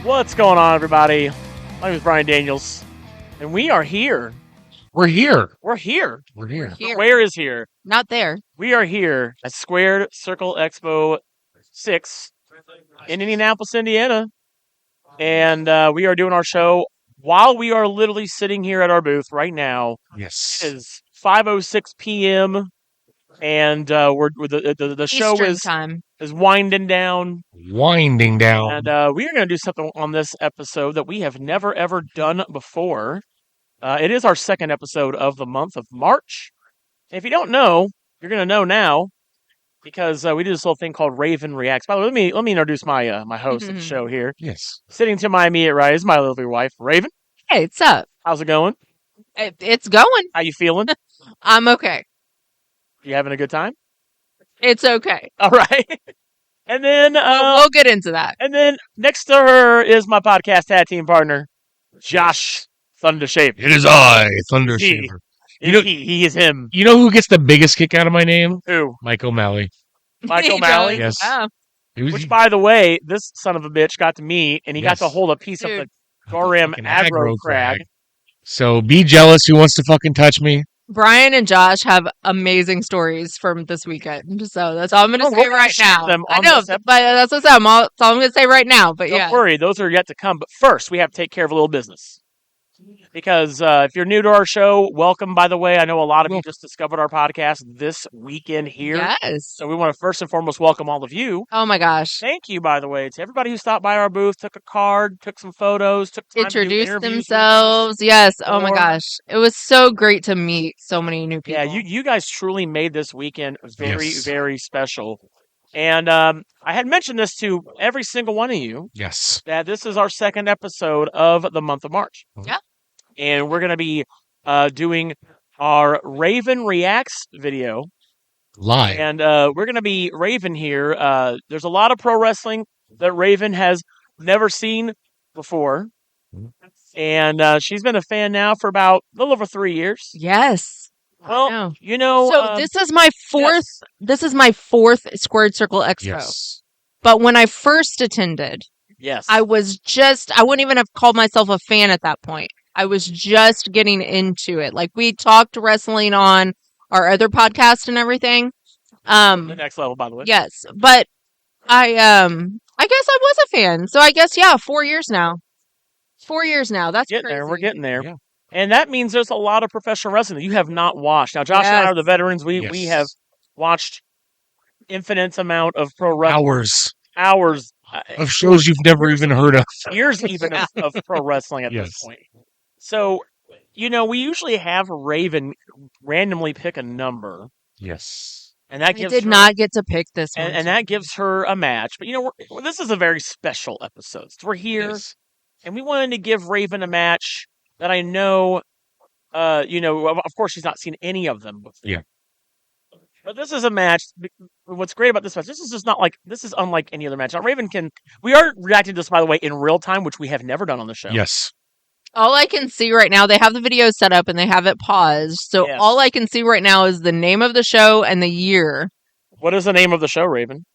What's going on, everybody? My name is Brian Daniels, and we are here. We're here. We're here. We're here. Where is here? Not there. We are here at Squared Circle Expo VI in Indianapolis, Indiana. And we are doing our show while we are literally sitting here at our booth right now. Yes. It is 5:06 p.m. And the show Eastern time. is winding down. Winding down. And we are going to do something on this episode that we have never, ever done before. It is our second episode of the month of March. And if you don't know, you're going to know now because we do this little thing called Raven Reacts. By the way, let me introduce my my host of the show here. Yes. Sitting to my immediate right is my lovely wife, Raven. Hey, what's up? How's it going? It's going. How you feeling? I'm okay. You having a good time? It's okay. All right. And then We'll get into that. And then next to her is my podcast tag team partner, Josh Thundershaver. It is I, Thundershaver. He is him. You know who gets the biggest kick out of my name? Who? Mike O'Malley. Mike He O'Malley? does. Yes. Yeah. Which, by the way, this son of a bitch got to meet, and he got to Yes. hold a piece of Dude. the Gorim Fucking aggro crag. So be jealous who wants to fucking touch me. Brian and Josh have amazing stories from this weekend. So that's all I'm going to Oh, say we're gonna right share now. them I on know, this but that's what I'm going to say right now. But Don't yeah. worry, those are yet to come. But first, we have to take care of a little business. Because if you're new to our show, welcome, by the way. I know a lot of you just discovered our podcast this weekend here. Yes. So we want to first and foremost welcome all of you. Oh my gosh. Thank you, by the way, to everybody who stopped by our booth, took a card, took some photos, took time to do Introduce interviews with us. themselves. Yes. Oh my Or- gosh. It was so great to meet so many new people. Yeah, you guys truly made this weekend very, Yes. very special. And I had mentioned this to every single one of you, Yes. that this is our second episode of the month of March. Yeah. And we're going to be doing our Raven Reacts video. Live. And we're going to be Raven here. There's a lot of pro wrestling that Raven has never seen before. And she's been a fan now for about a little over 3 years. Yes. Well, know. you know. So this is my fourth. This is my fourth Squared Circle Expo. Yes. But when I first attended, Yes. I wouldn't even have called myself a fan at that point. I was just getting into it. Like we talked wrestling on our other podcast and everything. The next level, by the way. Yes, but I guess I was a fan. So I guess 4 years now. 4 years now. That's Getting crazy. there. We're getting there. Yeah. And that means there's a lot of professional wrestling that you have not watched. Now, Josh and I Yes. are the veterans. We Yes. have watched infinite amount of pro wrestling. Hours. Of shows you've never even heard of. Years even of pro wrestling at this Yes. point. So, we usually have Raven randomly pick a number, Yes. and that I gives did her, not get to pick this one. and that gives her a match. But this is a very special episode. So we're here, Yes. and we wanted to give Raven a match that I know, of course she's not seen any of them before. Yeah. But this is a match. What's great about this match, this is unlike any other match. Now, we are reacting to this, by the way, in real time, which we have never done on the show. Yes. All I can see right now, they have the video set up and they have it paused. So Yes. all I can see right now is the name of the show and the year. What is the name of the show, Raven?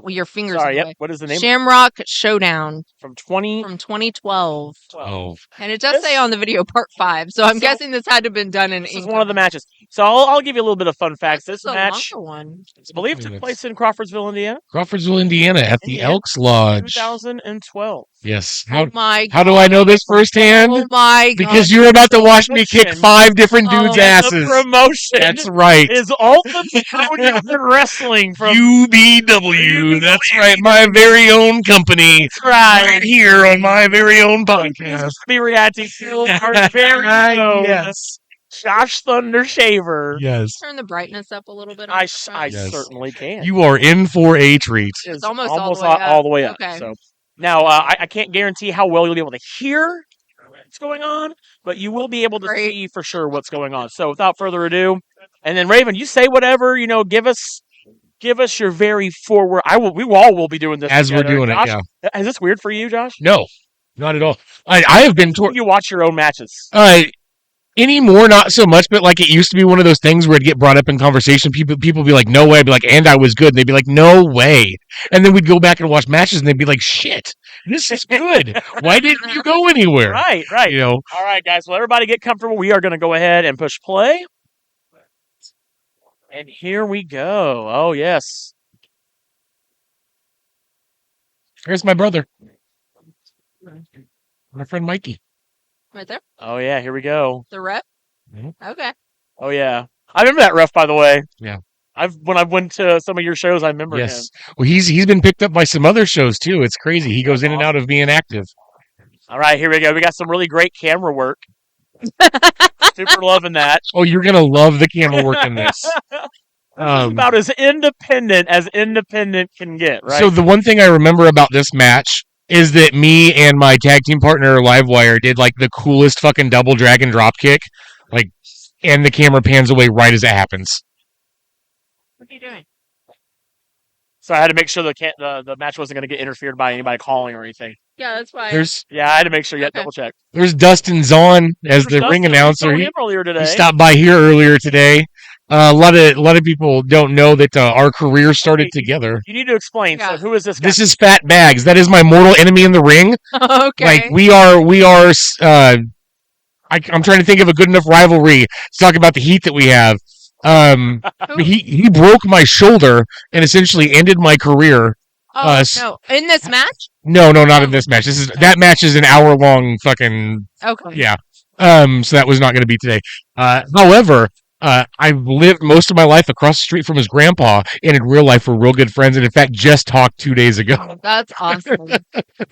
Your fingers. Sorry, away. yep. What is the name? Shamrock Showdown From 2012. from 2012. Oh. And it does This- say on the video part 5. So I'm So- guessing this had to have been done in This is England. one of the matches. So I'll give you a little bit of fun facts. This It's a match, longer one. I believe, took place in Crawfordsville, Indiana, Crawfordsville, Indiana, at the Indiana. Elks Lodge. 2012. Yes. Oh my How do I know this firsthand? Oh my god. Because you're about to watch me kick Promotion. 5 different Oh, dudes' and And the asses. promotion That's right. is Ultimate Junior Wrestling from UBW. That's right. My very own company. Right here on my very own podcast. Be reacting to our very own Yes. Josh Thundershaver. Yes. Turn the brightness up a little bit. I Yes. certainly can. You are in for a treat. It's almost almost all the way all the way up. Okay. So now I can't guarantee how well you'll be able to hear what's going on, but you will be able to Great. see for sure what's going on. So without further ado, and then Raven, you say whatever, give us your very forward. We all will be doing this As we're together. doing it, Josh, yeah. Is this weird for you, Josh? No, not at all. I have been You watch your own matches. Anymore, not so much, but like it used to be one of those things where it'd get brought up in conversation. People be like, no way. I'd be like, and I was good. And they'd be like, no way. And then we'd go back and watch matches and they'd be like, shit, this is good. Why didn't you go anywhere? Right. You know, All right, guys. Well, everybody get comfortable. We are going to go ahead and push play. And here we go. Oh, yes. here's my brother, my friend Mikey. Right there. Oh, yeah. Here we go. The rep. Mhm. Okay. Oh, yeah. I remember that ref, by the way. Yeah. When I went to some of your shows, I remember him. Yes. Well, he's been picked up by some other shows too. It's crazy. He goes in and out of being active. All right, here we go. We got some really great camera work. Super loving that. Oh, you're gonna love the camera work in this. This is about as independent can get, right? So the one thing I remember about this match is that me and my tag team partner Livewire did like the coolest fucking double dragon drop kick, like, and the camera pans away right as it happens. What are you doing? So I had to make sure the match wasn't going to get interfered by anybody calling or anything. Yeah, that's why. Yeah, I had to make sure you had Okay. double check. There's Dustin Zahn as the ring Dustin, we announcer. saw He him earlier today. stopped by here earlier today. A lot of people don't know that our careers started together. You need to explain. Yeah. So who is this guy? This is Fat Bags. That is my mortal enemy in the ring. Okay. Like we are. I'm trying to think of a good enough rivalry to talk about the heat that we have. Who- He broke my shoulder and essentially ended my career. oh, no. In this match? No, not in this match. That match is an hour long fucking Okay. yeah. So that was not going to be today. However, I've lived most of my life across the street from his grandpa, and in real life we're real good friends. And in fact, just talked 2 days ago. That's awesome.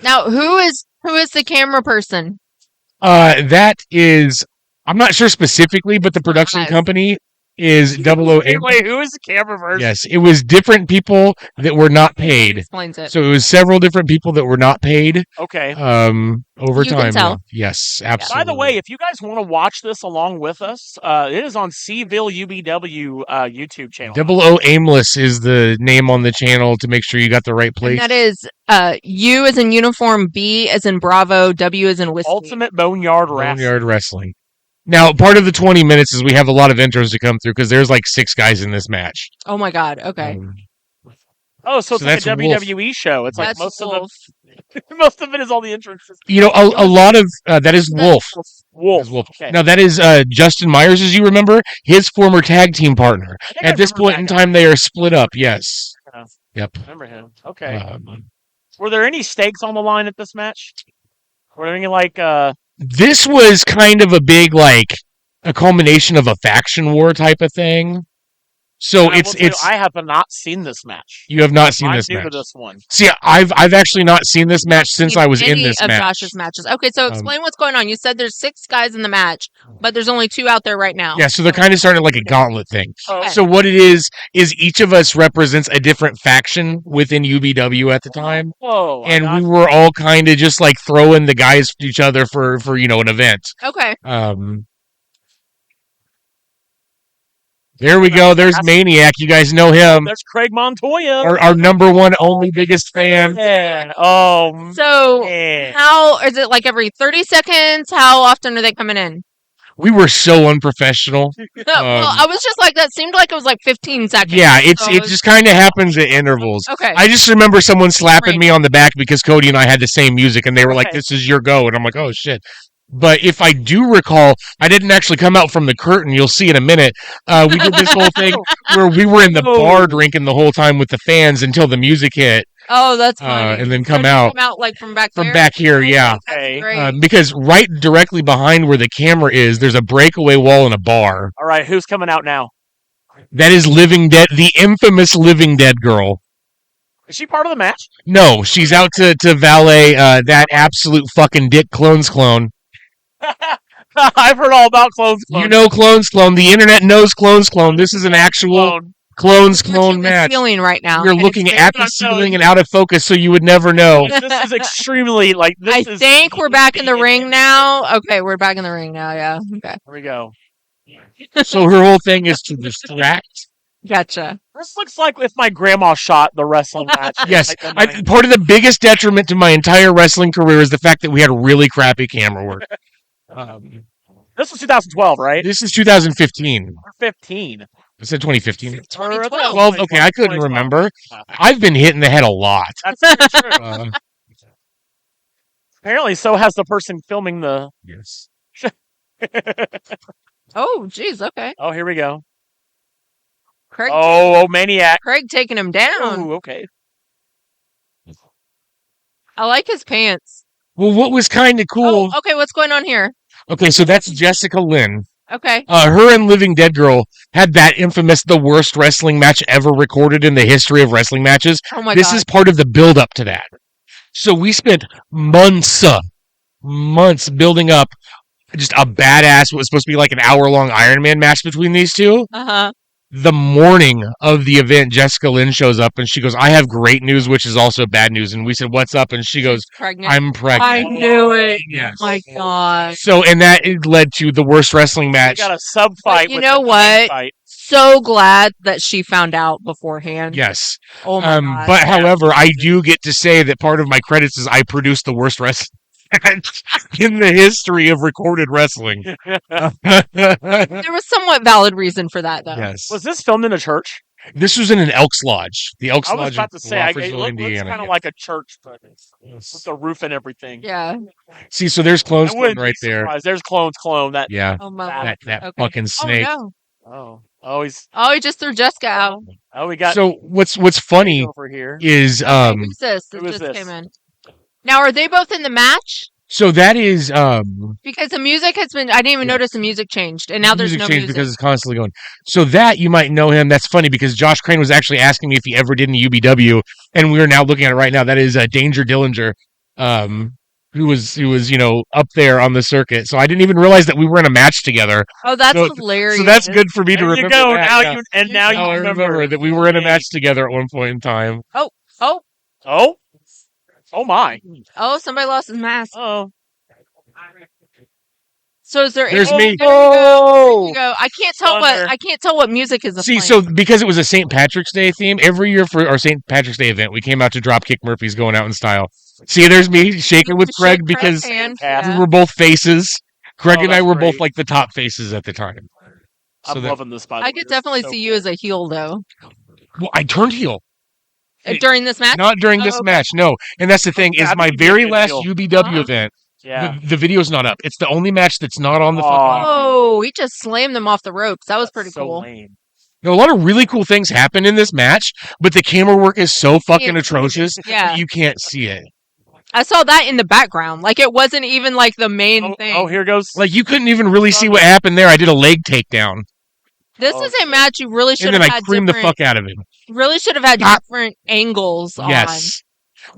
Now, who is the camera person? That is, I'm not sure specifically, but the production Nice. company is 008. Wait, who is the camera person? Yes, it was different people that were not paid. Explains it. So it was several different people that were not paid. Okay. Over You can time. tell. Yes, absolutely. By the way, if you guys want to watch this along with us, it is on Seville UBW YouTube channel. 00 Aimless is the name on the channel to make sure you got the right place. And that is U as in uniform, B as in Bravo, W as in whiskey. Ultimate Boneyard Wrestling. Boneyard Wrestling. Now, part of the 20 minutes is we have a lot of intros to come through because there's like 6 guys in this match. Oh my God. Okay. Oh, so it's like a that's Wolf. WWE show. It's like That's most Wolf. of it is all the entrances. You know, a lot of that is Wolf. Wolf. Is Wolf. Okay. Now that is Justin Myers, as you remember, his former tag team partner. I think I At this remember point in that time, they are split up. Yes. Yeah. Yep. Remember him? Okay. Um, Were there any stakes on the line at this match? Were there any like? this was kind of a big like a culmination of a faction war type of thing. So I will tell you, it's I have not seen this match. you have not seen I'm this new match. to this one. See, I've actually not seen this match since I was in Any this of match. Josh's matches. Okay, so explain what's going on. You said there's 6 guys in the match, but there's only 2 out there right now. Yeah, so they're kind of starting like a gauntlet thing. Oh, So what it is each of us represents a different faction within UBW at the time. whoa! And we were all kind of just like throwing the guys at each other for an event. Okay. There we go. There's Maniac. You guys know him. There's Craig Montoya. Our number one, only biggest fan. Yeah. Oh. So man. how is it like every 30 seconds? How often are they coming in? We were so unprofessional. Well, I was just like, that seemed like it was like 15 seconds. Yeah, it So just kind of happens at intervals. Okay. I just remember someone slapping Right. me on the back because Cody and I had the same music, and they were like, Okay. "This is your go," and I'm like, "Oh shit." But if I do recall, I didn't actually come out from the curtain. You'll see in a minute. We did this whole thing where we were in the bar drinking the whole time with the fans until the music hit, Oh, that's funny. and then So come did you out come out like from back from there? back here. Yeah, Okay. Great. because right directly behind where the camera is, there's a breakaway wall and a bar. All right. Who's coming out now? That is Living Dead, the infamous Living Dead girl. Is she part of the match? No, she's out to valet that absolute fucking dick Clones clone. I've heard all about clones. You know Clones clone. The internet knows Clones clone. This is an actual Clones You're clone looking match. Ceiling right now. You're and looking it's at very- the ceiling and out of focus, so you would never know. This is extremely like. This I is, think we're back in the ring now. Okay, we're back in the ring now. Yeah. Okay. Here we go. So her whole thing is to distract. Gotcha. This looks like if my grandma shot the wrestling match. Yes, Like the 90s. part of the biggest detriment to my entire wrestling career is the fact that we had really crappy camera work. This was 2012, right? This is 2015. Or 15. I said 2015. 2012. 12. Okay, I couldn't 2012. remember. I've been hitting the head a lot. That's very true. Uh, Apparently, so has the person filming the. yes. Oh, geez. Okay. Oh, here we go. Craig. Oh, maniac. Craig taking him down. Ooh, okay. I like his pants. Well, what was kind of cool? Oh, okay. What's going on here? Okay, so that's Jessica Lynn. Okay. Her and Living Dead Girl had that infamous, the worst wrestling match ever recorded in the history of wrestling matches. Oh my This god. is part of the build up to that. So we spent months building up just a badass, what was supposed to be like an hour-long Iron Man match between these two. Uh-huh. The morning of the event, Jessica Lynn shows up and she goes, I have great news, which is also bad news. And we said, what's up? And she goes, Pregnant. I'm pregnant. I knew it. Yes. Oh my god. So, and that it led to the worst wrestling We match. got a sub fight. But you with know the what? fight. So glad that she found out beforehand. Yes. Oh my god. But however, I do get to say that part of my credits is I produced the worst wrestling match in the history of recorded wrestling. There was somewhat valid reason for that, though. Yes. Was this filmed in a church? This was in an Elks Lodge. The Elks I was Lodge about in to say, it Woffordville, looks Indiana. kind of yeah. like a church, but Yes. with the roof and everything. Yeah. See, so there's I Clone Stone wouldn't right be there. surprised. There's Clone's clone. That. Yeah. Oh my That- god. That Okay. fucking snake. Oh no. Oh, he's. Oh, he just threw Jessica out. Oh, we got. So what's funny over here. is Okay, who's this? That who is just this? came in. Now, are they both in the match? so that is Because the music has been. I didn't even notice the music changed, and now there's music no changed music. because it's constantly going. So that you might know him. That's funny because Josh Crane was actually asking me if he ever did in the UBW, and we are now looking at it right now. That is Danger Dillinger, who was up there on the circuit. So I didn't even realize that we were in a match together. Oh, that's So- hilarious. So that's good for me to There you remember. go. that, Now yeah. you and now you Now I remember. remember that we were in a match together at one point in time. Oh, Oh. Oh my. oh! Somebody lost his mask. Oh. So is there? There's oh, me. There Oh. you go. I can't tell Thunder. what music is. See, playing. so because it was a St. Patrick's Day theme, every year for our St. Patrick's Day event, we came out to Dropkick Murphys Going Out in Style. See, there's me shaking with You Craig shook because Craig's hand. Yeah. we were both faces. Craig Oh, and I that's were both great. like the top faces at the time. I'm So that, loving this. By the I way. could This is definitely so see cool. you as a heel though well, I turned heel. during this match. Not during this Oh, okay. match, no. And that's the thing, Yeah, is I my think you very did last heel. UBW Uh-huh. event, Yeah. the video's not up. It's the only match that's not on the Aw. fucking... Oh, he just slammed them off the ropes. That was That's pretty so cool. lame. Now, a lot of really cool things happen in this match, but the camera work is so fucking atrocious Yeah. that you can't see it. I saw that in the background. Like it wasn't even like the main thing. Oh, here goes. Like, you couldn't even really see what happened there. I did a leg takedown, This Oh, is a match you really should and then have I had creamed the different. fuck out of him. Really should have had Ah. different angles on. Yes.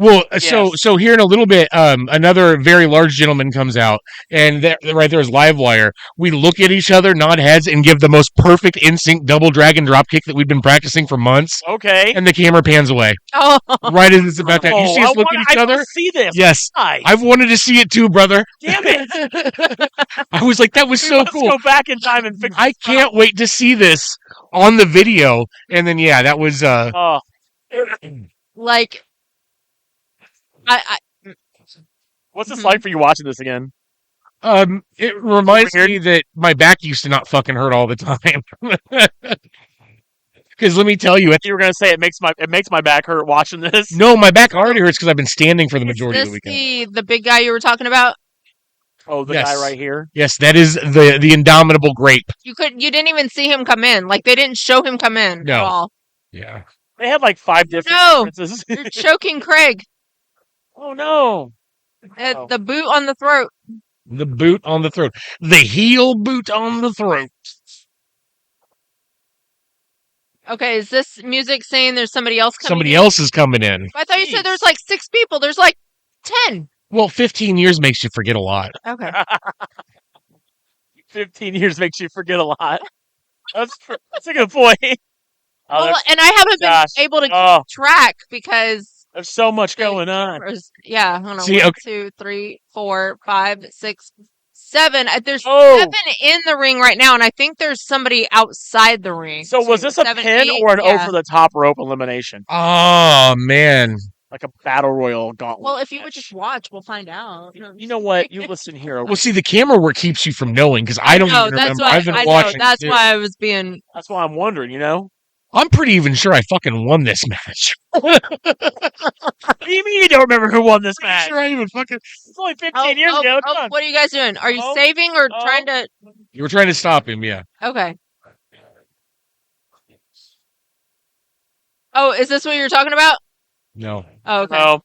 Well, Yes. so here in a little bit, another very large gentleman comes out, and right there is Livewire. We look at each other, nod heads, and give the most perfect in-sync double dragon drop kick that we've been practicing for months, Okay. and the camera pans away Oh, right as it's about that. You Oh, see us look at each I other? wanna see this. Yes. Why? I've wanted to see it too, brother. Damn it. I was like, that was We so must cool. Go back in time and fix. I can't wait to see this on the video. And then, yeah, that was, Oh, like I what's this Mhm. like for you watching this again? it reminds Weird. me that my back used to not fucking hurt all the time. Because let me tell you, You were gonna say it makes my back hurt watching this. no, my back already hurts because I've been standing for the majority of this the weekend. the big guy you were talking about. Oh, the Yes. guy right here. Yes, that is the indomitable grape. You didn't even see him come in. Like they didn't show him come in No. at all. Yeah. They had like 5 different No. differences. You're choking Craig. Oh no. Oh. The boot on the throat. The boot on the throat. The heel boot on the throat. Okay, is this music saying there's somebody else coming? Somebody in? else is coming in. I thought you said there's like 6 people. There's like 10. Well, 15 years makes you forget a lot. Okay. 15 years makes you forget a lot. That's a good point. Oh, Well, and I haven't gosh. been able to keep Oh. track because there's so much going on. yeah, hold on. See, 1, okay. 2, 3, 4, 5, 6, 7. There's Oh. 7 in the ring right now, and I think there's somebody outside the ring. So was too. this a 7, pin 8, or an yeah. over the top rope elimination? Oh, man. like a battle royal gauntlet. Well, if you would match. just watch, we'll find out. You know what? You listen here. Well, see, the camera work keeps you from knowing because I don't know, even that's remember. why I've been I know. watching. That's too. why I was being. That's why I'm wondering. You know. I'm pretty even sure I fucking won this match. What do you mean you don't remember who won this Pretty match? sure I even fucking. It's only 15 years ago. Come on. What are you guys doing? Are you Oh, saving or oh. trying to? You were trying to stop him, yeah. Okay. Oh, is this what you're talking about? No. Oh, okay. No.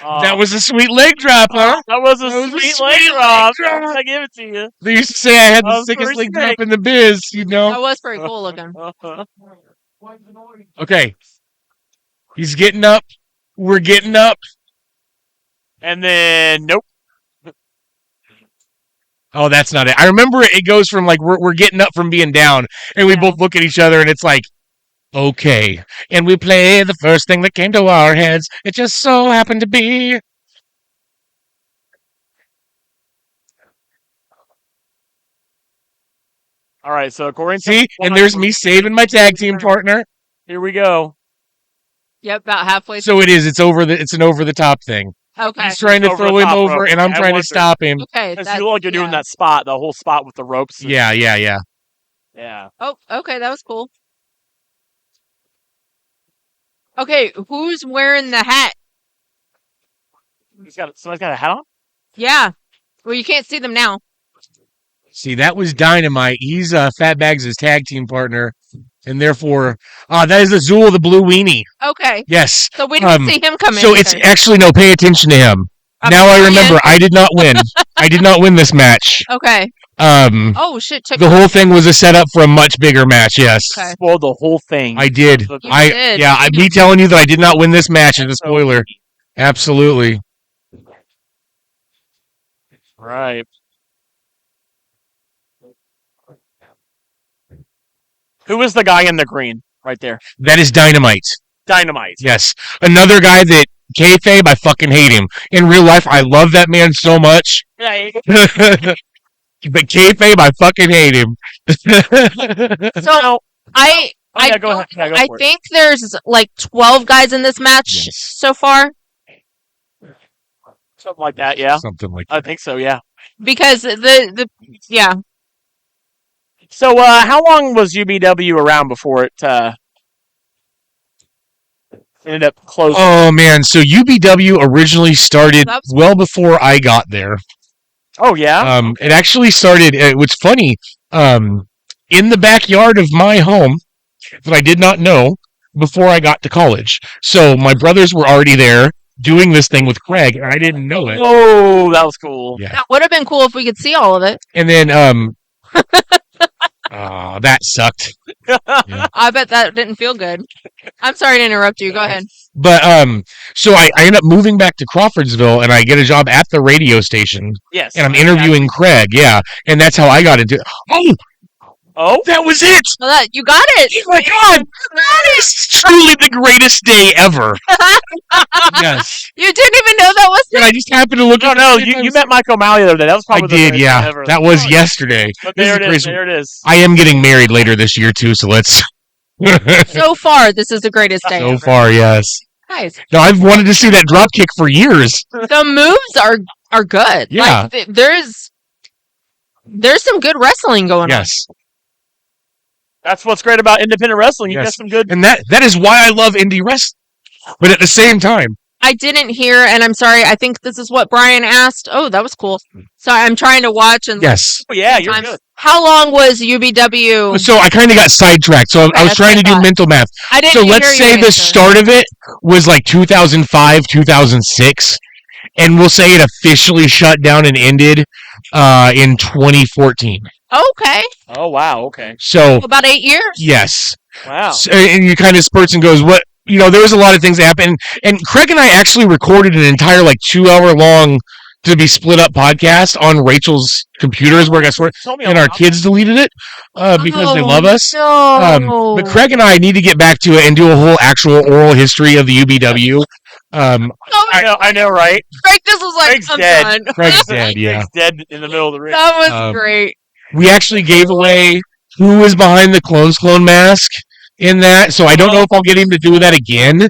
That was a sweet leg drop, huh? That was a That was a sweet sweet leg leg drop. drop. I give it to you. They used to say I had That the was sickest pretty leg drop sick. in the biz, you know? That was pretty cool looking. Okay. He's getting up. We're getting up. And then nope. Oh, that's not it. I remember it goes from like we're getting up from being down, and we Yeah. both look at each other, and it's like, okay. And we play the first thing that came to our heads. It just so happened to be. All right. So according to See? And there's me saving my tag team partner. Here we go. Yep, about halfway. So it is. It's an over the top thing. Okay. He's trying to Over throw the him top over, rope. and I'm I trying to wondered. stop him. Okay. Because you look like you're doing that spot, the whole spot with the ropes. and- Yeah. Yeah. Oh, okay. That was cool. Okay, who's wearing the hat? Somebody's got a hat on? Yeah. Well, you can't see them now. See, that was Dynamite. He's Fat Bags' tag team partner, and therefore, that is Azul, the blue weenie. Okay. Yes. So we didn't see him come in. So it's either. actually no. Pay attention to him. Now I remember. I did not win. I did not win this match. Okay. Oh shit! Check The whole thing was a setup for a much bigger match. Yes, Okay. Spoiled the whole thing. I did. You did. Yeah. Me telling you that I did not win this match is a spoiler. Absolutely. Right. Who is the guy in the green right there? That is Dynamite. Dynamite. Yes, another guy that kayfabe. I fucking hate him. In real life, I love that man so much. Yeah. But kayfabe, I fucking hate him. So I yeah, go ahead. Yeah, go I for it. think there's like 12 guys in this match Yes. so far Something like that. Yeah. Something like I think so. Yeah. because the yeah. So, how long was UBW around before it ended up closing? Oh man, so UBW originally started That was- well before I got there. Oh yeah. It actually started. What's funny, in the backyard of my home that I did not know before I got to college. So my brothers were already there doing this thing with Craig, and I didn't know it. Oh, that was cool. Yeah, That would have been cool if we could see all of it. and then that sucked. I bet that didn't feel good. I'm sorry to interrupt you. Go ahead. But so I end up moving back to Crawfordsville, and I get a job at the radio station, Yes. and I'm interviewing Craig. Yeah, and that's how I got into it. Oh, that was it! So that you got it. Oh my god! That is truly the greatest day ever. Yes. You didn't even know that was And I just happened to look No, at no, the you met Mike O'Malley the other day. That was I probably the did, greatest yeah. day ever. That was Oh, yesterday. But This there it is. crazy. There it is. I am getting married later this year too, so let's so far. This is the greatest day. so ever. far, yes. Guys, No, I've wanted to see that drop kick for years. the moves are good. Yeah. Like, there's some good wrestling going on. Yes. That's what's great about independent wrestling. You Yes. get some good. And that is why I love indie wrestling. But at the same time, I didn't hear, and I'm sorry. I think this is what Brian asked. Oh, that was cool. So I'm trying to watch and yes. Oh, yeah, you're times. good. How long was UBW? So I kind of got sidetracked. So I was that's trying what to I do thought. mental math. I didn't So hear let's your say the answer. start of it was like 2005, 2006, and we'll say it officially shut down and ended in 2014. Okay, Oh, wow. Okay. So about 8 years. yes, Wow. and you kind of spurts and goes, what, there was a lot of things that happened, and Craig and I actually recorded an entire like 2-hour long to be split up podcast on Rachel's computers where I swear, Tell me and our about kids deleted it because they love us. No. But Craig and I need to get back to it and do a whole actual oral history of the UBW. I know, right? Craig just was like, Craig's I'm dead. done. Craig's dead, yeah. Craig's dead in the middle of the ring. That was great. We actually gave away who was behind the clone mask in that, so I don't know if I'll get him to do that again.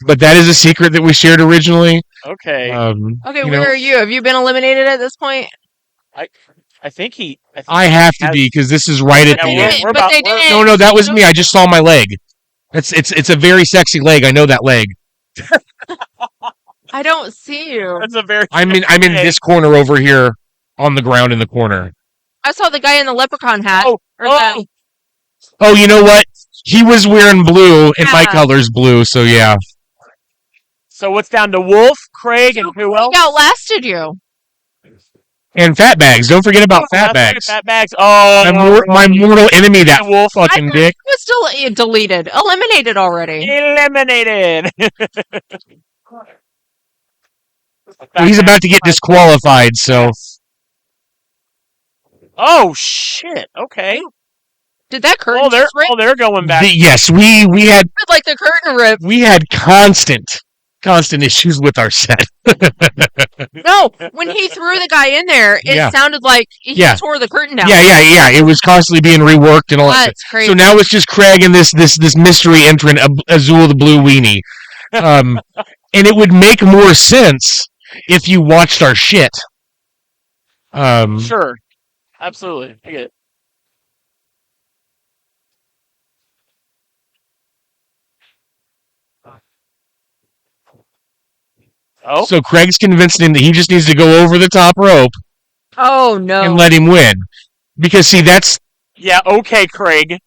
But that is a secret that we shared originally. Okay. Okay, where are you? Have you been eliminated at this point? I think he. I have to be because this is right at the end. But they didn't. No, that was me. I just saw my leg. It's a very sexy leg. I know that leg. I don't see you. That's a very. I'm in this corner over here on the ground in the corner. I saw the guy in the leprechaun hat. Oh, you know what? He was wearing blue, and my color's blue. So yeah. So what's down to Wolf, Craig, and who else? Craig outlasted you. And Fat Bags. Don't forget about Fat Bags. Fat Bags. Oh, my mortal enemy, that Wolf fucking dick. He was still deleted. Eliminated already. Eliminated. He's about to get disqualified, so. Oh, shit. Okay. Did that curtain they're going back. Yes, we had... like the curtain ripped. We had constant issues with our set. No, when he threw the guy in there, it sounded like he tore the curtain down. Yeah. It was constantly being reworked and all that. That's crazy. So now it's just Craig and this mystery entrant, Azul the Blue Weenie. And it would make more sense if you watched our shit. Sure. Absolutely. I get it. Oh. So Craig's convinced him that he just needs to go over the top rope. Oh, no. And let him win. Because, see, that's... Yeah, okay, Craig.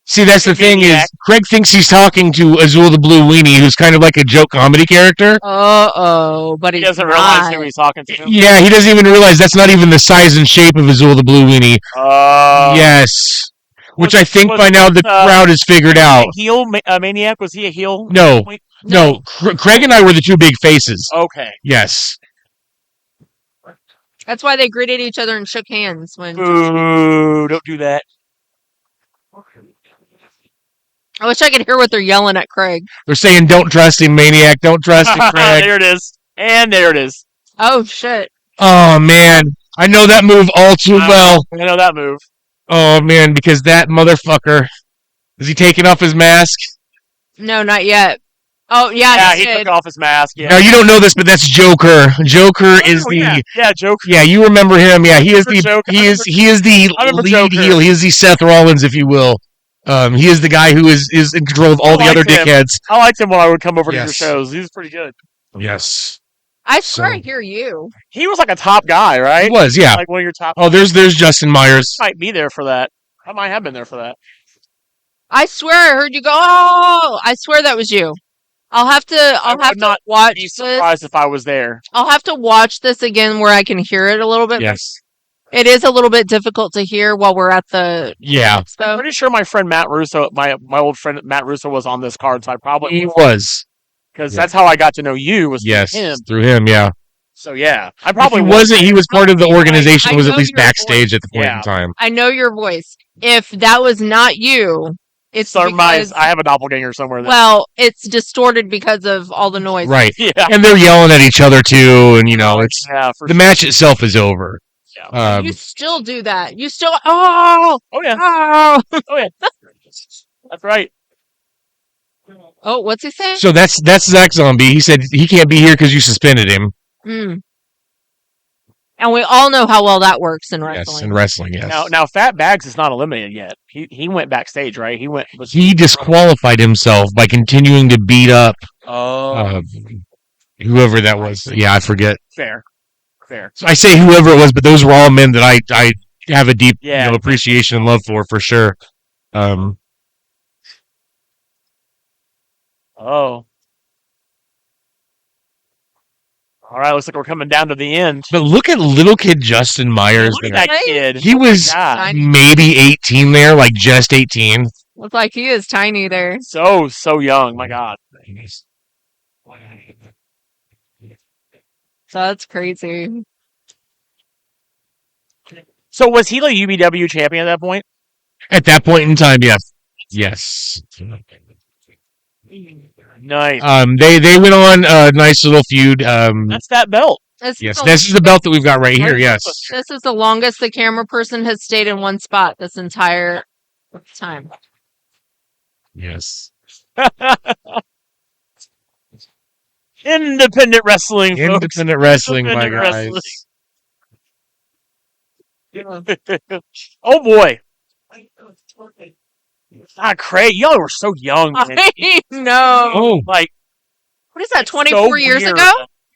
See, that's the thing is, Craig thinks he's talking to Azul the Blue Weenie, who's kind of like a joke comedy character. Uh-oh, but he doesn't realize who he's talking to. Yeah, he doesn't even realize that's not even the size and shape of Azul the Blue Weenie. Yes. Which I think by now the crowd has figured out. Heel Maniac? Was he a heel? No. Craig and I were the two big faces. Okay. Yes. That's why they greeted each other and shook hands when. Ooh, don't do that. I wish I could hear what they're yelling at Craig. They're saying, "Don't trust him, Maniac. Don't trust him, Craig." There it is. And there it is. Oh shit. Oh man, I know that move all too well. I know that move. Oh man, because that motherfucker, is he taking off his mask? No, not yet. Oh yeah, he took off his mask. Yeah. Now you don't know this, but that's Joker. Joker is the Joker. Yeah, you remember him? Yeah, he is the Joker. He is the lead heel. He is the Seth Rollins, if you will. He is the guy who is in control of all the other dickheads. I liked him when I would come over to your shows. He was pretty good. Yes. I swear I hear you. He was like a top guy, right? He was, yeah. Like one of your top. Oh, there's Justin Myers. I might be there for that. I might have been there for that. I swear I heard you go. Oh, I swear that was you. I'll have to watch. Be surprised if I was there. I'll have to watch this again where I can hear it a little bit. Yes. It is a little bit difficult to hear while we're at the expo. I'm pretty sure my friend Matt Russo, my old friend Matt Russo, was on this card, so I probably he was because that's how I got to know you was through him. Yeah. So yeah, I probably wasn't. He was part of the organization. Was at least backstage at the point in time. I know your voice. If that was not you, it's because I have a doppelganger somewhere. Well, it's distorted because of all the noise. Right. Yeah. And they're yelling at each other too, and it's the match itself is over. Yeah. You still do that. You still oh yeah. Oh yeah. That's right. Oh, what's he saying? So that's Zach Zombie. He said he can't be here because you suspended him. And we all know how well that works in wrestling. Yes, in wrestling, yes. Now Fat Bags is not eliminated yet. He went backstage, right? He disqualified himself by continuing to beat up whoever that was. Yeah, I forget. Fair. So I say whoever it was, but those were all men that I have a deep appreciation and love for sure. Oh. All right, looks like we're coming down to the end. But look at little kid Justin Myers. Look at that kid. He was maybe 18 there, like just 18. Looks like he is tiny there. So young, my God. So that's crazy. So was he the UBW champion at that point? At that point in time, yes. Yes. Nice. They went on a nice little feud. That's that belt. This is the belt that we've got right here. Yes. This is the longest the camera person has stayed in one spot this entire time. Yes. Independent wrestling, folks. Independent wrestling, my Independent guys. Oh boy. Ah, Craig, y'all were so young. Man. I know. Oh, Like, What is that? it's 24 years weird. ago?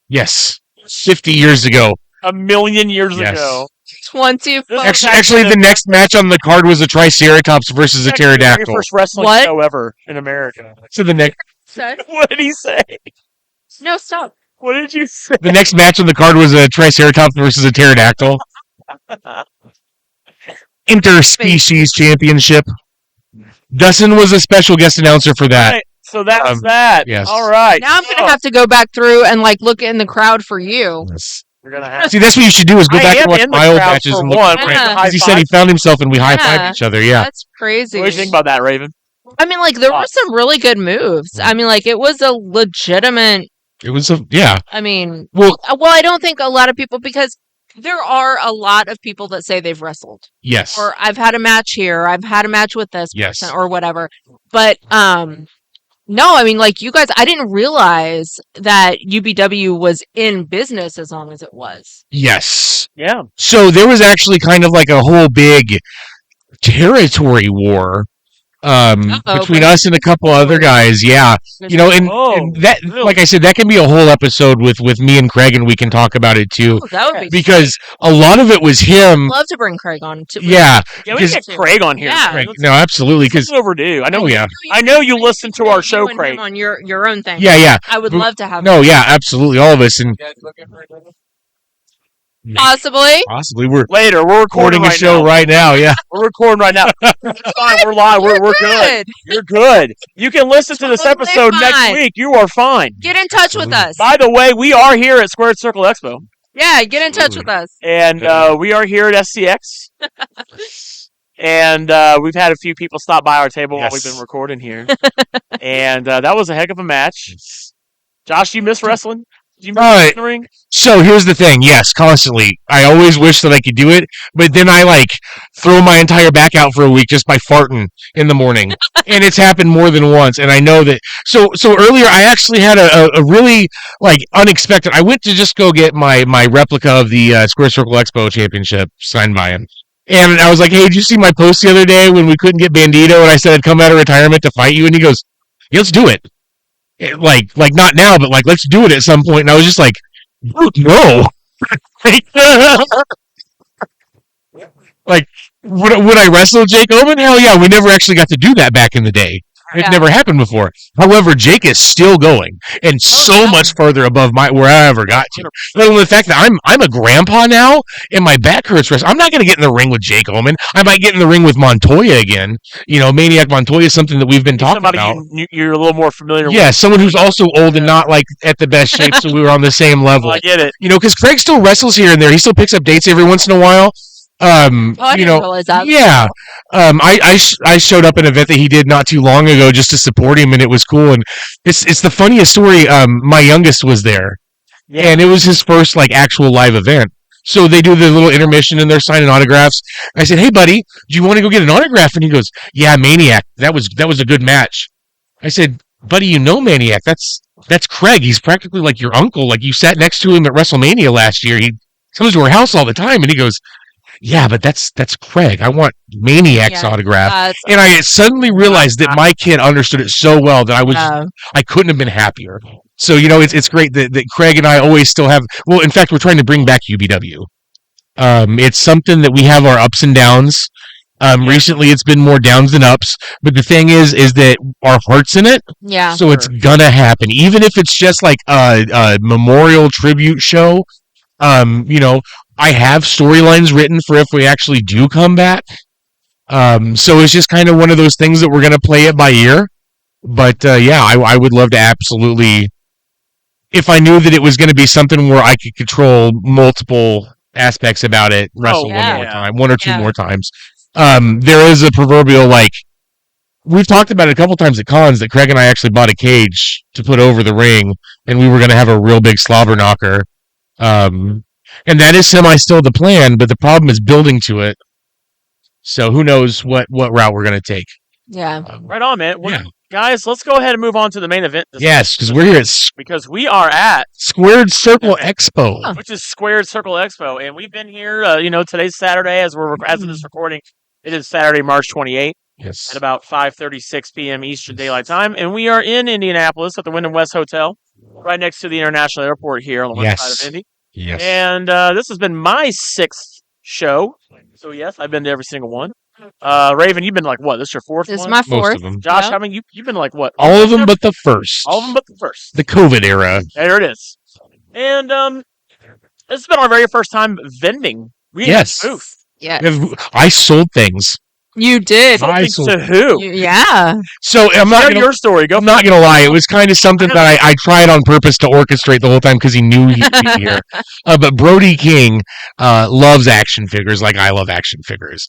yes. 50 years ago. A million years Yes. ago. 24. Actually, the next match on the card was a Triceratops versus a Actually, the very pterodactyl. first wrestling What? show ever in America. So the next What did he say? No, stop. What did you say? the next match on the card was a Triceratops versus a pterodactyl. Interspecies championship. Dustin was a special guest announcer for that. Right, so that was that. yes. All right. Now I'm going to have to go back through and like look in the crowd for you. Yes. We're gonna have. See, that's what you should do is go I back am and watch in the my old crowd matches for and look one. at Yeah. Frank. High Because he said he five. found himself and we Yeah. high-fived each other. Yeah. That's crazy. What do you think about that, Raven? I mean, like, there were some really good moves. I mean, like, it was a legitimate. It was a, yeah. I mean, Well, I don't think a lot of people, because there are a lot of people that say they've wrestled, yes. or I've had a match here, I've had a match with this Yes. person, or whatever. But no, I mean, like, you guys, I didn't realize that UBW was in business as long as it was. Yes. Yeah. So there was actually kind of like a whole big territory war between us and a couple other guys. Yeah. You know, and that, really? like I said, that can be a whole episode with me and Craig, and we can talk about it too. Oh, that would be Because a lot of it was him. I'd love to bring Craig on. Yeah. Yeah, we can get Craig on here. Yeah. Craig, no, absolutely. Because It's overdue. I know. oh, yeah. I know you listen to our show, you and him Craig. on your own thing. Yeah. I would love to have No, yeah, absolutely. All of us. And possibly. we're Later, we're recording recording a right show now. right now. Yeah. We're recording right now. It's fine. We're live. We're good. You're good. You can listen to this Totally episode next fine. week. You are fine. Get in touch with us. By the way, we are here at Squared Circle Expo, Yeah, get in touch with us. and we are here at SCX. And we've had a few people stop by our table while we've Yes. been recording here. And that was a heck of a match. Josh, you miss wrestling? Do you miss wrestling in the ring? So here's the thing. Yes, constantly. I always wish that I could do it, but then I like throw my entire back out for a week just by farting in the morning, and it's happened more than once. And I know that. So earlier I actually had a really like unexpected. I went to just go get my replica of the Square Circle Expo Championship signed by him. And I was like, hey, did you see my post the other day when we couldn't get Bandito and I said I'd come out of retirement to fight you? And he goes, yeah, let's do it. Like not now, but like, let's do it at some point. And I was just like, no. Like, would I wrestle Jake Omen? Hell yeah, we never actually got to do that back in the day. It Yeah. never happened before. However, Jake is still going and so much further above where I ever got to. Let alone the fact that I'm a grandpa now and my back hurts. I'm not going to get in the ring with Jake Omen. I might get in the ring with Montoya again. You know, Maniac Montoya is something that we've been talking Somebody about. you're a little more familiar with. Yeah, someone who's also old and not like at the best shape, so we were on the same level. I get it. You know, because Craig still wrestles here and there. He still picks up dates every once in a while. I You didn't know, realize that. yeah. I showed up at an event that he did not too long ago just to support him, and it was cool. And it's the funniest story. My youngest was there, Yeah. and it was his first like actual live event. So they do the little intermission and they're signing autographs. I said, "Hey, buddy, do you want to go get an autograph?" And he goes, "Yeah, Maniac. That was a good match." I said, "Buddy, you know Maniac. That's Craig. He's practically like your uncle. Like you sat next to him at WrestleMania last year. He comes to our house all the time." And he goes, "Yeah, but that's Craig. I want Maniac's Yeah, autograph." And I suddenly realized that my kid understood it so well that I couldn't have been happier. So, you know, it's great that Craig and I always still have, well, in fact, we're trying to bring back UBW. It's something that we have our ups and downs. Recently it's been more downs than ups, but the thing is that our heart's in it. Yeah. So it's gonna happen. Even if it's just like a memorial tribute show, you know, I have storylines written for if we actually do come back. So it's just kind of one of those things that we're going to play it by ear. But yeah, I would love to absolutely, if I knew that it was going to be something where I could control multiple aspects about it, wrestle yeah. one more time, one or two Yeah. more times. There is a proverbial, like, we've talked about it a couple times at cons that Craig and I actually bought a cage to put over the ring, and we were going to have a real big slobber knocker. And that is semi still the plan, but the problem is building to it. So who knows what route we're going to take. Yeah. Right on, man. Well, Yeah. guys, let's go ahead and move on to the main event. Yes, because we're here at because we are at Squared Circle Expo. which is Squared Circle Expo, and we've been here. Today's Saturday as of this recording. It is Saturday, March 28th. Yes. At about 5:36 p.m. Eastern Daylight Time, and we are in Indianapolis at the Wyndham West Hotel, right next to the International Airport here on the west side of Indy. Yes. And this has been my 6th show, so yes, I've been to every single one. Raven, you've been like what? This is your 4th This is one? my Most fourth. of them. Josh, Yep. how many? You've been like what? All of them but the first. All of them but the first. The COVID era. There it is. And this has been our very first time vending. We had Yes. a booth. Yeah. I sold things. You did. I Something sold- to who? Yeah. So I'm not Share gonna. your story. Go. I'm not gonna lie. It was kind of something that I tried on purpose to orchestrate the whole time because he knew he'd be here. But Brody King loves action figures like I love action figures.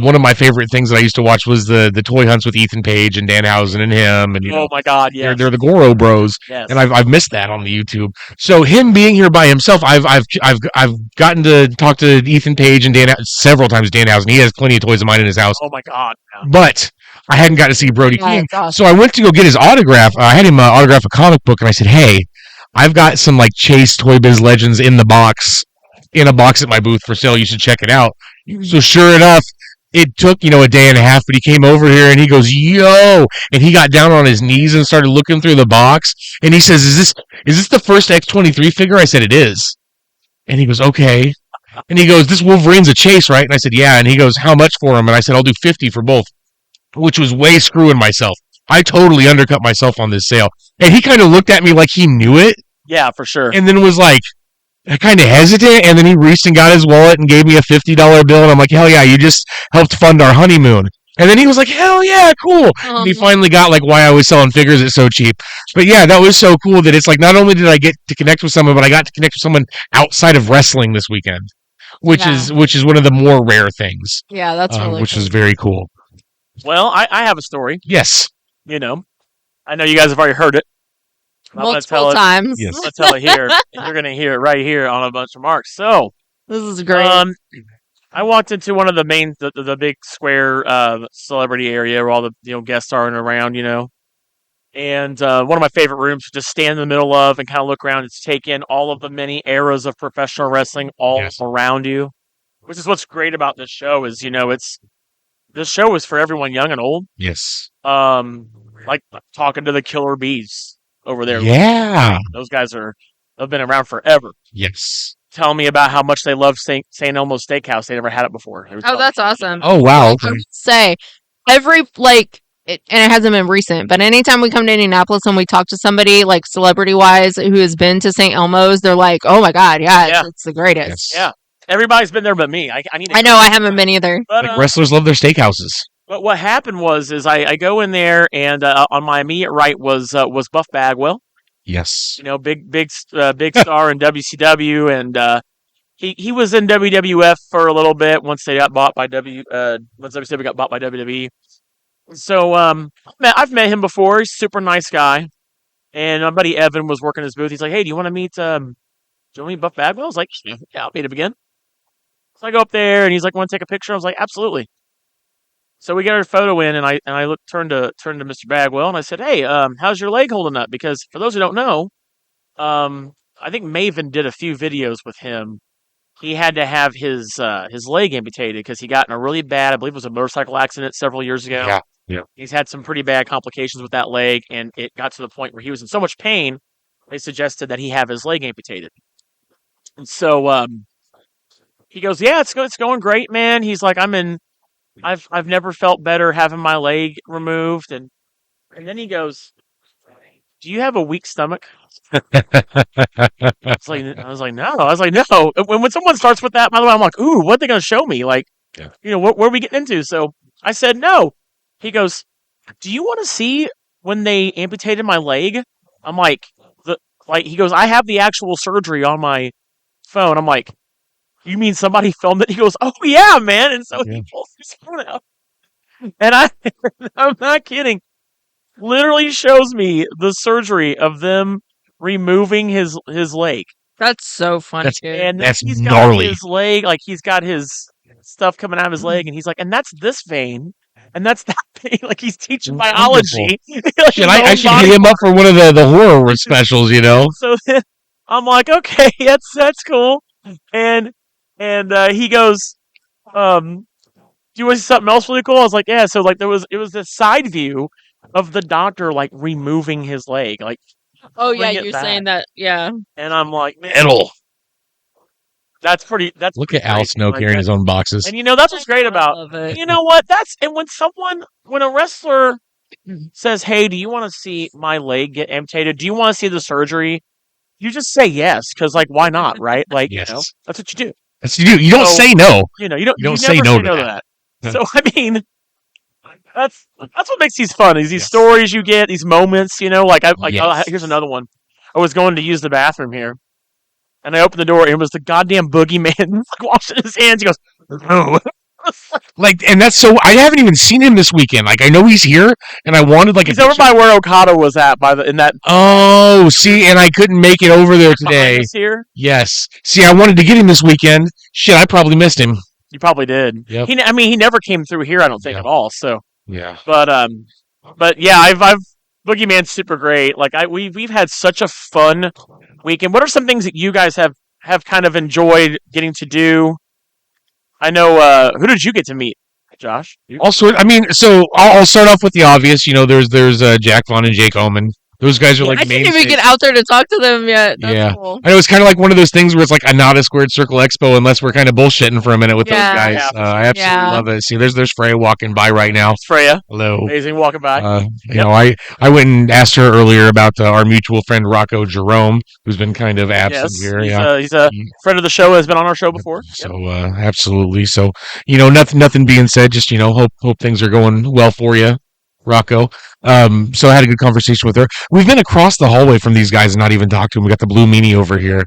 One of my favorite things that I used to watch was the toy hunts with Ethan Page and Danhausen and him, and Oh my God! Yeah. they're the Goro Bros, Yes. and I've missed that on the YouTube. So him being here by himself, I've gotten to talk to Ethan Page and Dan several times. Danhausen, he has plenty of toys of mine in his house, Oh my God! Yeah. but I hadn't got to see Brody Yeah, King. it's awesome. So I went to go get his autograph. I had him autograph a comic book, and I said, "Hey, I've got some like Chase Toy Biz Legends in a box at my booth for sale. You should check it out." So sure enough, it took a day and a half, but he came over here and he goes, "Yo!" and he got down on his knees and started looking through the box, and he says, "Is this the first X-23 figure?" I said, "It is," and he goes, "Okay." And he goes, "This Wolverine's a Chase, right?" And I said, "Yeah." And he goes, "How much for him?" And I said, "I'll do 50 for both," which was way screwing myself. I totally undercut myself on this sale. And he kind of looked at me like he knew it, Yeah, for sure. and then was like, kind of hesitant, and then he reached and got his wallet and gave me a $50 bill, and I'm like, "Hell yeah, you just helped fund our honeymoon." And then he was like, "Hell yeah, cool." And he finally got like why I was selling figures at so cheap. But yeah, that was so cool that it's like not only did I get to connect with someone, but I got to connect with someone outside of wrestling this weekend, which Yeah. is one of the more rare things, Yeah, that's really which cool. is very cool. Well, I have a story. Yes. I know you guys have already heard it. I'm gonna tell multiple it. times. Yes. I'm gonna tell it here. And you're gonna hear it right here on A Bunch of Marks. So, This is great. I walked into one of the main, the big square celebrity area where all the guests are and around, and one of my favorite rooms to just stand in the middle of and kind of look around and take in all of the many eras of professional wrestling all Yes. around you. Which is what's great about this show is this show is for everyone, young and old. Yes. Like talking to the Killer Bees over there. Yeah. Those guys they've been around forever. Yes. Telling me about how much they love St. Elmo Steakhouse. They never had it before. They were Oh, telling that's awesome. Oh wow. I Okay. would say every and it hasn't been recent, but anytime we come to Indianapolis and we talk to somebody like celebrity wise who has been to St. Elmo's, they're like, "Oh my God, yeah. It's the greatest." Yes. Yeah. Everybody's been there but me. I need to I know I haven't been either. But, Like wrestlers love their steakhouses. but what happened was I go in there and on my immediate right was Buff Bagwell, Yes. big star in WCW, and he was in WWF for a little bit once they got bought by once WCW got bought by WWE. So I've met him before. He's a super nice guy, and my buddy Evan was working his booth. He's like, "Hey, do you want to meet Buff Bagwell?" I was like, "Yeah, I'll meet him again." So I go up there, and he's like, "Want to take a picture?" I was like, "Absolutely." So we get our photo in, and I turned to Mr. Bagwell, and I said, "Hey, how's your leg holding up?" Because for those who don't know, I think Maven did a few videos with him. He had to have his leg amputated because he got in a really bad, I believe it was a motorcycle accident several years ago. Yeah. Yeah. He's had some pretty bad complications with that leg, and it got to the point where he was in so much pain, they suggested that he have his leg amputated. And so he goes, "Yeah, it's going great, man." He's like, I've never felt better having my leg removed, and then he goes, "Do you have a weak stomach?" I was like, no. I was like, no. When someone starts with that, by the way, I'm like, ooh, what are they going to show me? Like, what are we getting into? So I said, no. He goes, "Do you want to see when they amputated my leg?" I'm like, he goes, "I have the actual surgery on my phone." I'm like, "You mean somebody filmed it?" He goes, "Oh yeah, man." And so he pulls his phone out, and I'm not kidding. Literally shows me the surgery of them removing his leg. That's so funny, That's- dude. And That's he's got gnarly. his leg, like he's got his stuff coming out of his leg, and he's like, "And that's this vein." and that's that thing. Like he's teaching Wonderful. biology. Shit, I should hit him up for one of the horror specials, you know? So then I'm like, okay, that's cool. And he goes, do you want to see something else really cool? I was like, yeah. So like it was this side view of the doctor like removing his leg, like Oh yeah, bring it you're back. saying that. Yeah. And I'm like, man, Metal. that's pretty. That's Look pretty at Al great. Snow Like, carrying his own boxes. and that's what's great I about. love it. You know what? And when a wrestler says, "Hey, do you want to see my leg get amputated? Do you want to see the surgery?" You just say yes, because like, why not, right? Like, Yes. that's what you do. That's what you do. You don't So, say no. You don't never say no to that. So I mean, that's what makes these fun. Is these Yes. stories you get, these moments. Like Yes. here's another one. I was going to use the bathroom here, and I opened the door, and it was the goddamn boogeyman like washing his hands. He goes, "No." Like, and that's so. I haven't even seen him this weekend. Like, I know he's here, and I wanted like He's a over picture. by where Okada was at in that Oh, see, and I couldn't make it over there today. behind us here. Yes. See, I wanted to get him this weekend. Shit, I probably missed him. You probably did. Yep. He never came through here. I don't think Yeah. at all. So, Yeah. but yeah, I've Boogeyman's super great. Like we've had such a fun weekend. What are some things that you guys have kind of enjoyed getting to do? I know. Who did you get to meet, Josh? Also, I mean, so I'll start off with the obvious. There's Jack Vaughn and Jake Omen. Those guys are like I didn't mainstays. even get out there to talk to them yet. That's Yeah. cool. I know it's kind of like one of those things where it's like not a Squared Circle Expo unless we're kind of bullshitting for a minute with Yeah. those guys. Yeah. I absolutely Yeah. love it. See, there's Freya walking by right now. It's Freya. Hello. Amazing walking by. You know, I went and asked her earlier about our mutual friend Rocco Jerome, who's been kind of absent Yes, here. he's a friend of the show. Has been on our show before. Yep. So absolutely. So nothing being said. Just hope things are going well for you, Rocco. So I had a good conversation with her. We've been across the hallway from these guys and not even talked to them. We got the Blue Meanie over here.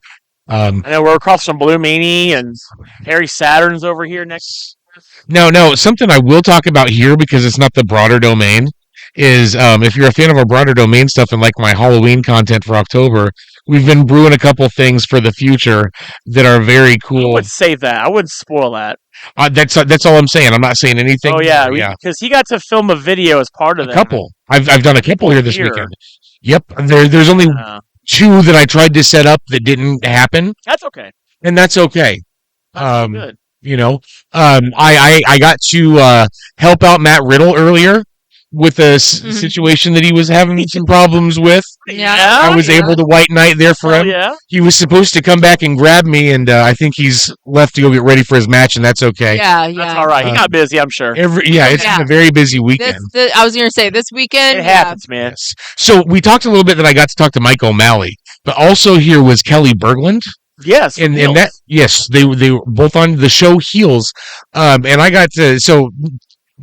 I know we're across from Blue Meanie and Harry Saturn's over here next. No, something I will talk about here because it's not the broader domain is if you're a fan of our broader domain stuff and like my Halloween content for October, we've been brewing a couple things for the future that are very I cool. would save that. I wouldn't spoil that. That's all I'm saying. I'm not saying anything. Oh yeah, because he got to film a video as part of a that. couple. I've done a couple here this Here. weekend. Yep. There's only two that I tried to set up that didn't happen, That's okay. and that's okay. That's good. I got to help out Matt Riddle earlier with a situation that he was having some problems with. Yeah. I was able to white knight there for him. Yeah. He was supposed to come back and grab me, and I think he's left to go get ready for his match, and that's okay. Yeah. That's all right. He got busy, I'm sure. It's been a very busy weekend. I was gonna say this weekend. It happens, man. Yes. So we talked a little bit that I got to talk to Mike O'Malley, but also here was Kelly Berglund. Yes. And that, yes, they were both on the show Heels. And I got to, so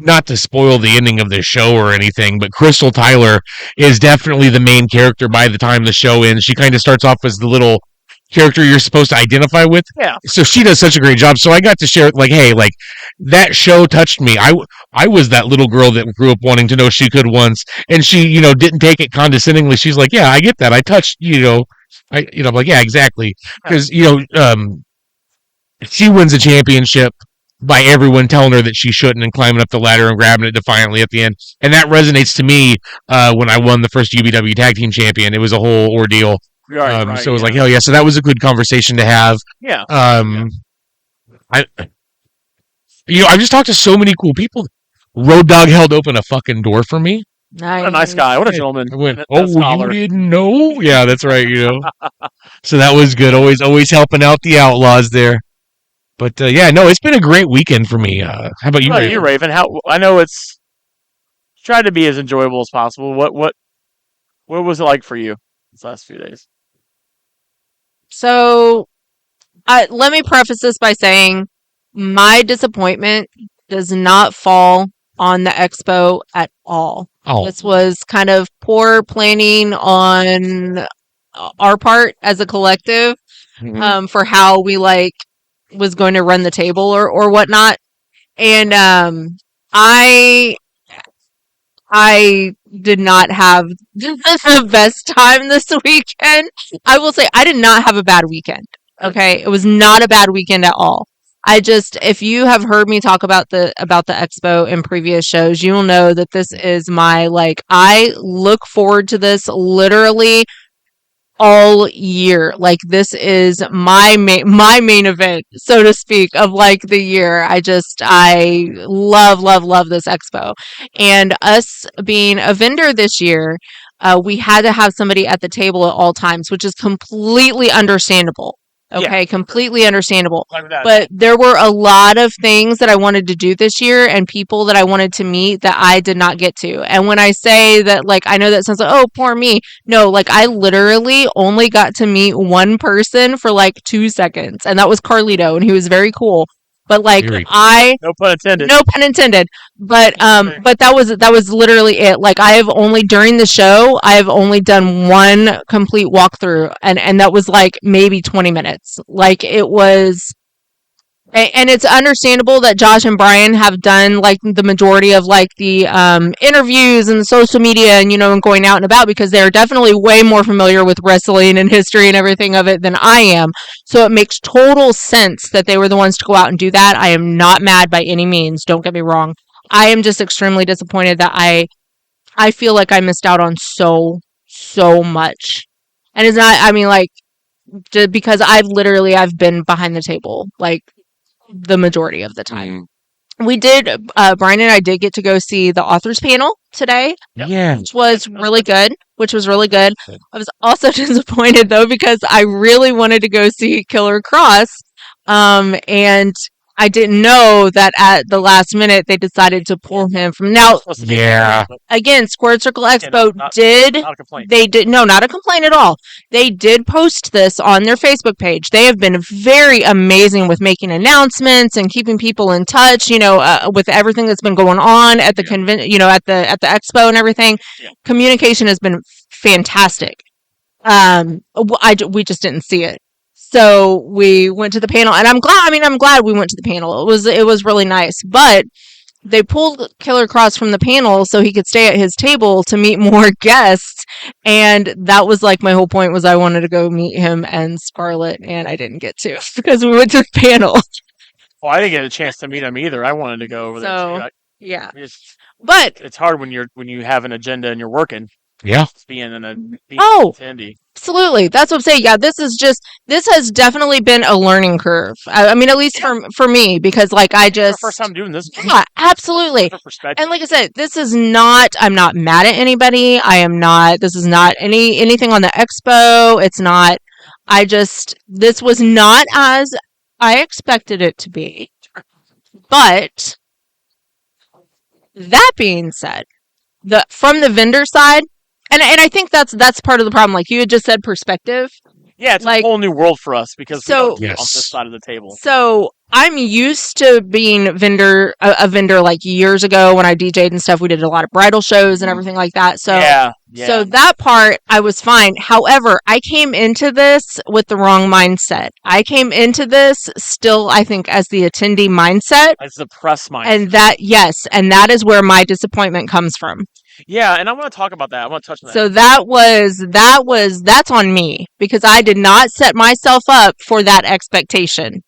not to spoil the ending of the show or anything, but Crystal Tyler is definitely the main character by the time the show ends. She kind of starts off as the little character you're supposed to identify with. Yeah. So she does such a great job. So I got to share, like, hey, like, that show touched me. I was that little girl that grew up wanting to know she could once, and she, didn't take it condescendingly. She's like, yeah, I get that. I touched, I'm like, yeah, exactly. Because, she wins a championship by everyone telling her that she shouldn't and climbing up the ladder and grabbing it defiantly at the end. And that resonates to me when I won the first UBW Tag Team Champion. It was a whole ordeal. Right, so it was like, hell yeah. So that was a good conversation to have. Yeah. I've just talked to so many cool people. Road Dogg held open a fucking door for me. Nice. What a nice guy. What a gentleman. I went, That scholar. you didn't know? Yeah, that's right, So that was good. Always helping out the Outlaws there. But it's been a great weekend for me. How about you, How about Raven? you, Raven? I know it's tried to be as enjoyable as possible. What was it like for you these last few days? So, let me preface this by saying my disappointment does not fall on the expo at all. Oh, This was kind of poor planning on our part as a collective for how we was going to run the table or whatnot. And I did not have the best time this weekend. I will say I did not have a bad weekend. Okay. It was not a bad weekend at all. if you have heard me talk about the expo in previous shows, you will know that this is my, like, I look forward to this literally all year. Like, this is my main event, so to speak, of like the year. I love this expo. And us being a vendor this year, we had to have somebody at the table at all times, which is completely understandable. Okay, completely understandable. But there were a lot of things that I wanted to do this year and people that I wanted to meet that I did not get to. And when I say that, like, I know that sounds like, oh, poor me. No, like, I literally only got to meet one person for like 2 seconds, and that was Carlito, and he was very cool. But like, Very No pun intended. no pun intended. But that was literally it. Like, I have only, during the show, I have only done one complete walkthrough, and that was like maybe 20 minutes. Like, it was, and it's understandable that Josh and Brian have done like the majority of like the interviews and the social media and, and going out and about, because they're definitely way more familiar with wrestling and history and everything of it than I am. So it makes total sense that they were the ones to go out and do that. I am not mad by any means. Don't get me wrong. I am just extremely disappointed that I feel like I missed out on so much. And it's not, I mean, like, just because I've been behind the table, like, the majority of the time. We did, Brian and I did get to go see the authors panel today, Yeah. which was really good. I was also disappointed though, because I really wanted to go see Killer Cross, and I didn't know that at the last minute they decided to pull him from. Now, Yeah. again, Squared Circle Expo not a complaint. they did, no, not a complaint at all. They did post this on their Facebook page. They have been very amazing with making announcements and keeping people in touch, with everything that's been going on at the at the expo and everything. Yeah. Communication has been fantastic. We just didn't see it. So we went to the panel, and I'm glad we went to the panel. It was really nice, but they pulled Killer Cross from the panel so he could stay at his table to meet more guests, and that was like my whole point, was I wanted to go meet him and Scarlett, and I didn't get to because we went to the panel. Well, I didn't get a chance to meet him either. I wanted to go over there So, too. yeah. But it's hard when you have an agenda and you're working. Yeah. Being Oh, attendee. absolutely. That's what I'm saying. Yeah, this has definitely been a learning curve. I mean, at least for me, because like It's our first time doing this. yeah, absolutely. Perspective. And like I said, I'm not mad at anybody. This is not anything on the expo. It's not, this was not as I expected it to be. But that being said, from the vendor side, and I think that's part of the problem. Like you had just said, perspective. Yeah, it's like, a whole new world for us because we don't live on Yes. this side of the table. So I'm used to being a vendor like years ago when I DJ'd and stuff. We did a lot of bridal shows and everything like that. So yeah. So that part I was fine. However, I came into this with the wrong mindset. I came into this still, I think, as the attendee mindset. As the press mindset. And that is where my disappointment comes from. Yeah, and I want to talk about that. I want to touch on that. So that's on me, because I did not set myself up for that expectation.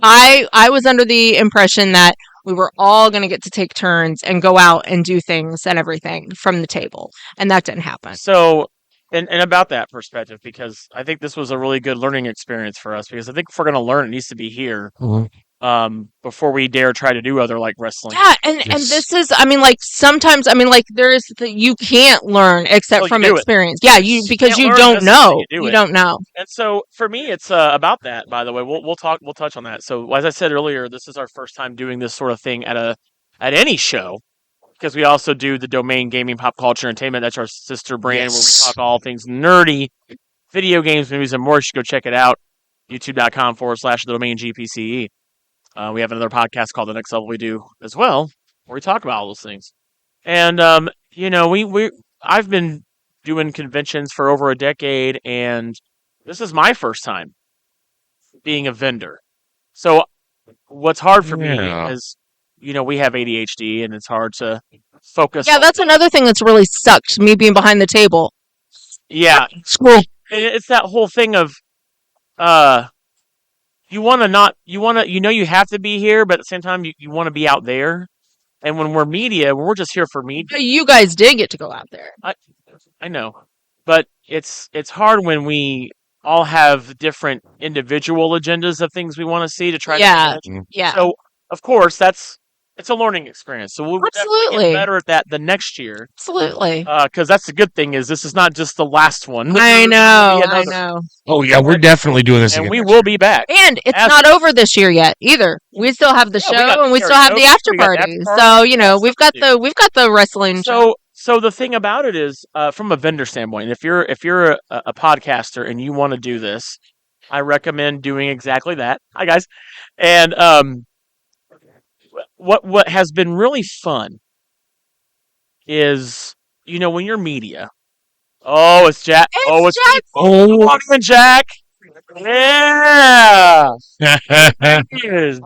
I was under the impression that we were all going to get to take turns and go out and do things and everything from the table, and that didn't happen. So, and about that perspective, because I think this was a really good learning experience for us, because I think if we're going to learn, it needs to be here. Before we dare try to do other like wrestling. Yeah, and this is, I mean, like sometimes, I mean, like there's you can't learn except from experience. Yeah, because you don't know. You don't know. And so for me, it's about that. By the way, we'll touch on that. So as I said earlier, this is our first time doing this sort of thing at any show, because we also do the Domain Gaming Pop Culture Entertainment. That's our sister brand where we talk all things nerdy, video games, movies, and more. You should go check it out. YouTube.com/TheDomainGPCE. We have another podcast called The Next Level we do as well, where we talk about all those things. And, I've been doing conventions for over a decade, and this is my first time being a vendor. So what's hard for me is, we have ADHD, and it's hard to focus. Yeah, that's another thing that's really sucked, me being behind the table. Yeah. School. It's that whole thing of, you want to not you want to you have to be here, but at the same time you want to be out there. And when we're media, when we're just here for media. You guys did get to go out there. I know, but it's hard when we all have different individual agendas of things we want to see to try to Yeah. manage. Yeah. So of course it's a learning experience. So we'll definitely Absolutely. get better at that the next year. Absolutely. Because that's the good thing is this is not just the last one. I There'll know. be I another. know. Oh yeah, we're definitely doing this And again. we next will year. be back. And it's As- not over this year yet either. We still have the Yeah, we got show and we the still have the karaoke, after we got the party. after party, So, we got we've stuff got to do. the wrestling show. So the thing about it is, from a vendor standpoint, if you're a podcaster and you want to do this, I recommend doing exactly that. Hi guys, and what has been really fun is when you're media. Oh, it's Jack. Oh, it's Jack. Oh, come on in, Jack. Yeah. Yes.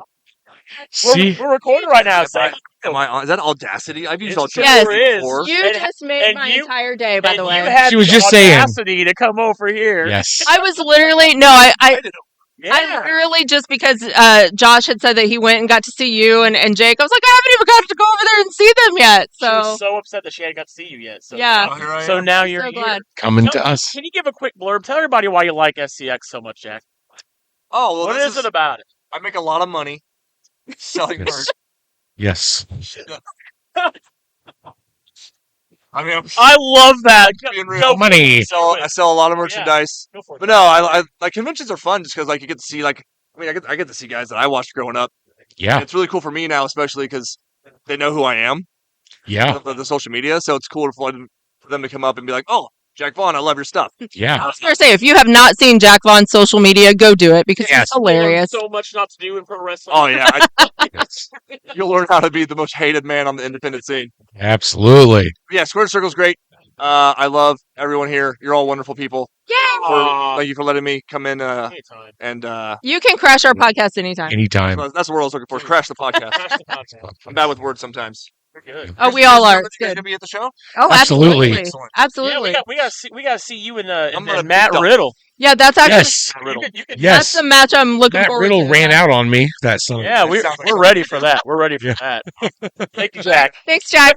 See, We're recording right now. Say Am I on? Is that Audacity? I've used It Audacity sure is. before. You And- just made and my you- entire day, by and the you way. had She was the just saying. audacity to come over here. yes. I was literally I Yeah. literally just because Josh had said that he went and got to see you and Jake, I was like, I haven't even got to go over there and see them yet. She was So so upset that she hadn't got to see you yet. So yeah, Oh, here I So am. now I'm you're so here. glad. Coming Tell- to us. Can you give a quick blurb? Tell everybody why you like SCX so much, Jack. Oh, well, What this is it about it? I make a lot of money selling merch. Yes. I mean, I'm I love that. being real. Go Money. I sell a lot of Yeah. merchandise. Go for it. But no, I like conventions are fun just because like you get to see I get to see guys that I watched growing up. And Yeah. it's really cool for me now, especially because they know who I am, Yeah. the social media. So it's cool for them to come up and be like, "Oh, Jack Vaughn, I love your stuff." I Yeah. was gonna say, if you have not seen Jack Vaughn's social media, go do it because Yes. it's hilarious. So much not to do in pro wrestling. Oh yeah, you'll learn how to be the most hated man on the independent scene. Absolutely. But yeah, Squared Circle's great. I love everyone here. You're all wonderful people. Yay! Aw. Thank you for letting me come in. Anytime. And You can crash our podcast anytime. Anytime. that's the word I was looking for. Crash the podcast. Crash the podcast. I'm bad with words sometimes. We're good. Oh, we all are. You It's guys good. gonna be at the show? Oh, Absolutely. absolutely, Excellent. absolutely. Yeah, we gotta see you and I'm gonna Matt beat the- Riddle. Yeah, that's actually Yes. You could- that's Yes. the match I'm looking Matt forward Riddle to. ran out on me. That son. Yeah, we're sounds like we're ready for that. We're ready for Yeah. that. Thank you, Jack. Thanks, Jack.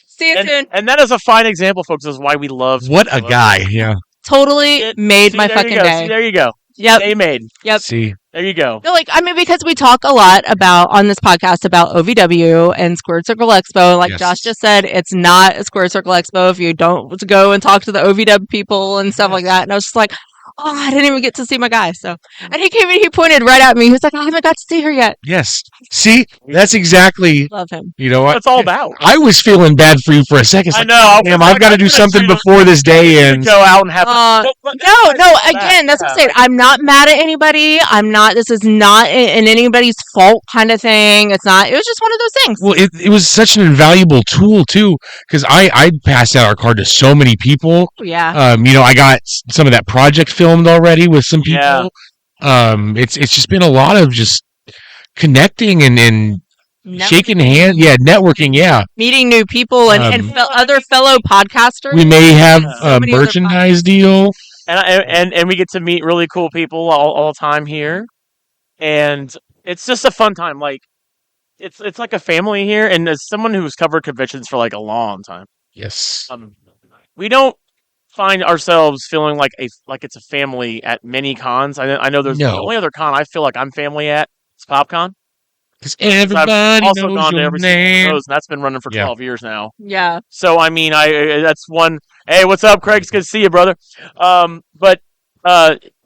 See you soon. And that is a fine example, folks, is why we love. What a guy. Yeah. Totally made See, my there you fucking go. day. See, there you go. Yep. Day made. Yep. See. There you go. No, because we talk a lot about on this podcast about OVW and Squared Circle Expo. Like Yes. Josh just said, it's not a Squared Circle Expo if you don't go and talk to the OVW people and stuff like that. And I was just like, oh, I didn't even get to see my guy. So, and he came in, he pointed right at me. He was like, I haven't got to see her yet. Yes. See, that's exactly. Love him. You know What what? it's all about. I was feeling bad for you for a second. It's I like, know. damn, I've got to do something before this day ends. Go out and have. No, again, that's what I'm saying. I'm not mad at anybody. This is not in anybody's fault kind of thing. It was just one of those things. Well, it was such an invaluable tool too, because I passed out our card to so many people. Yeah. I got some of that project filmed already with some people. Yeah. It's just been a lot of just connecting and shaking hands. Yeah, networking. Yeah, Meeting new people and other fellow podcasters. we may have So a many other merchandise deal. And we get to meet really cool people all the time here, and it's just a fun time. Like it's like a family here, and as someone who's covered conventions for like a long time, Yes. we don't find ourselves feeling like it's a family at many cons. I know there's the No. only other con I feel like I'm family at is PopCon. Because 'Cause everybody I've also knows gone to your every single name. shows, and that's been running for Yeah. 12 years now. Yeah. So I mean, that's one. Hey, what's up, Craig? It's good to see you, brother. But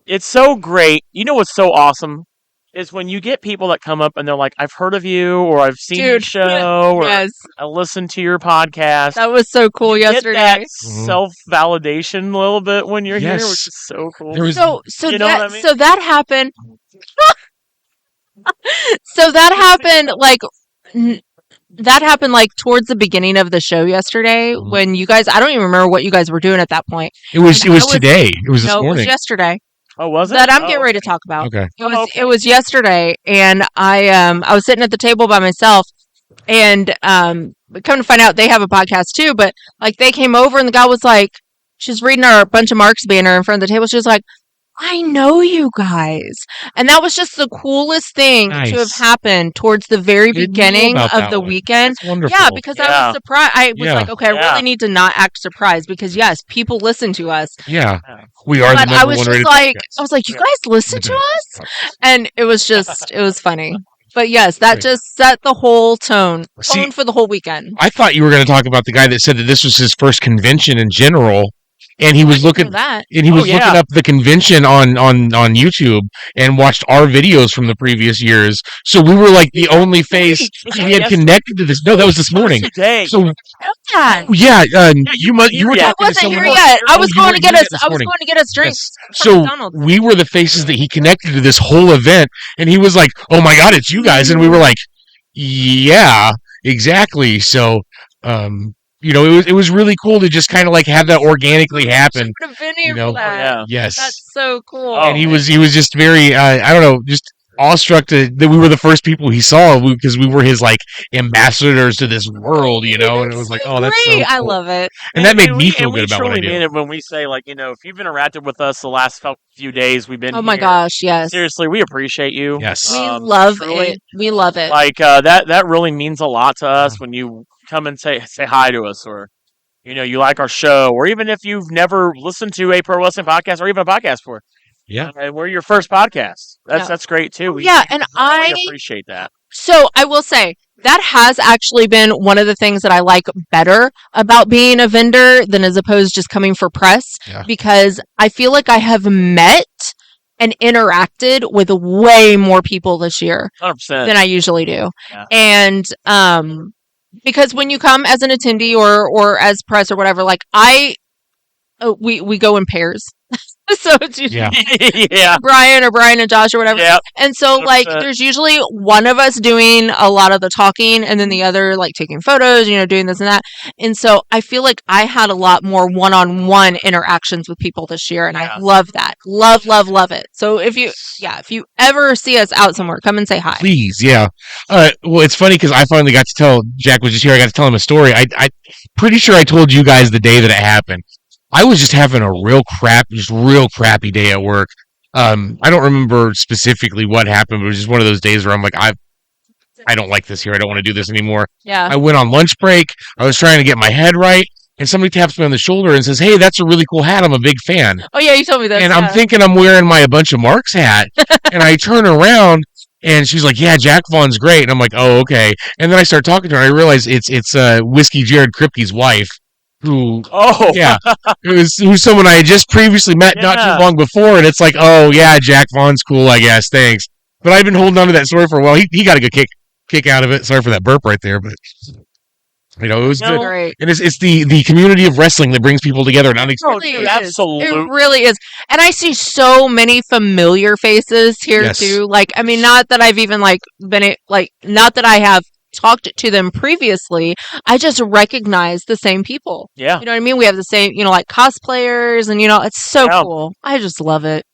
it's so great. You know what's so awesome is when you get people that come up and they're like, "I've heard of you," or "I've seen your Dude, show," or Yes. "I listened to your podcast." That was so cool You get yesterday. that Mhm. self validation a little bit when you're here, Yes. which is so cool. There was So You know that what I mean? so that happened. So that happened like towards the beginning of the show yesterday Mhm. when you guys, I don't even remember what you guys were doing at that point. it was and I was- today. It was this No, it was morning. yesterday Oh, was it? that I'm Oh, getting ready to talk about. Okay. It was yesterday, and I was sitting at the table by myself, and come to find out they have a podcast too. But like they came over, and the guy was like, she's reading our Bunch of Marks banner in front of the table. She was like, I know you guys. And that was just the coolest thing to have Nice. happened towards the very Didn't know beginning about of that the one. weekend. That's wonderful. Yeah, because I Yeah. was surprised. I was Yeah. like, okay, I Yeah. really need to not act surprised because yes, people listen to us. Yeah. Yeah. We are the But I number was one just rated like, podcast. I was like, you Yeah. guys listen to us? And it was just, it was funny. But yes, that Right. just set the whole tone See, for the whole weekend. I thought you were going to talk about the guy that said that this was his first convention in general, and he I was didn't looking know that. and he Oh, was looking yeah. up the convention on YouTube and watched our videos from the previous years. So we were like the only face Was he that had yesterday? connected to this. No, that was this morning. Today. So Yeah. yeah, you you weren't you were here yet. I talking to wasn't someone here else. yet. I Oh, was you going to weren't get here us. yet this I was morning. going to get us drinks Yes. from So McDonald's. we were the faces that he connected to this whole event, and he was like, "Oh my god, it's you guys!" And we were like, "Yeah, exactly." So, it was really cool to just kind of like have that organically happen. Should have been You here know, for that. Yeah. Yes, That's so cool. Oh, and he was just very I don't know, just awestruck that we were the first people he saw because we were his like ambassadors to this world, and it was like, oh, that's so great. I cool. love it. And that made and me we, feel and we good about what I truly do. mean it when we say, like, if you've interacted with us the last few days we've been Oh my here, gosh, yes. seriously, we appreciate you. Yes. We love truly. it. We love it. Like, that really means a lot to us when you come and say hi to us, or you like our show, or even if you've never listened to a pro wrestling podcast or even a podcast before. Yeah. And we're your first podcast. Yeah. That's great too. We Yeah, and really appreciate that. So I will say that has actually been one of the things that I like better about being a vendor than as opposed just coming for press, Yeah. because I feel like I have met and interacted with way more people this year 100%. than I usually do. Yeah. And because when you come as an attendee or as press or whatever, like we go in pairs. So it's usually Yeah. Yeah. Brian and Josh or whatever. Yeah. And so like 100%. there's usually one of us doing a lot of the talking and then the other like taking photos, doing this and that. And so I feel like I had a lot more one-on-one interactions with people this year, and Yeah. I love that. Love it. So if you ever see us out somewhere, come and say hi. Please, yeah. Well, it's funny because I finally got to tell Jack was just here. I got to tell him a story. I pretty sure I told you guys the day that it happened. I was just having a real crappy day at work. I don't remember specifically what happened, but it was just one of those days where I'm like, I don't like this here. I don't want to do this anymore. Yeah. I went on lunch break. I was trying to get my head right, and somebody taps me on the shoulder and says, "Hey, that's a really cool hat. I'm a big fan." Oh yeah, you told me that. And yeah. I'm thinking I'm wearing my ABunchOfMarks hat, and I turn around, and she's like, "Yeah, Jack Vaughn's great." And I'm like, "Oh, okay." And then I start talking to her, and I realize it's Whiskey Jared Kripke's wife, who Oh. yeah, who's someone I had just previously met not Yeah. too long before, and it's like, oh yeah, Jack Vaughn's cool, I guess. Thanks. But I've been holding on to that story for a while. He got a good kick out of it. Sorry for that burp right there, but it was No. good. Great. And it's the community of wrestling that brings people together. And Oh, really dude, is. absolutely. It really is. And I see so many familiar faces here Yes. too. Like, I mean, not that I've even not that I have talked to them previously. I just recognize the same people. Yeah. You know what I mean? We have the same, like cosplayers and, it's so Yeah. cool. I just love it.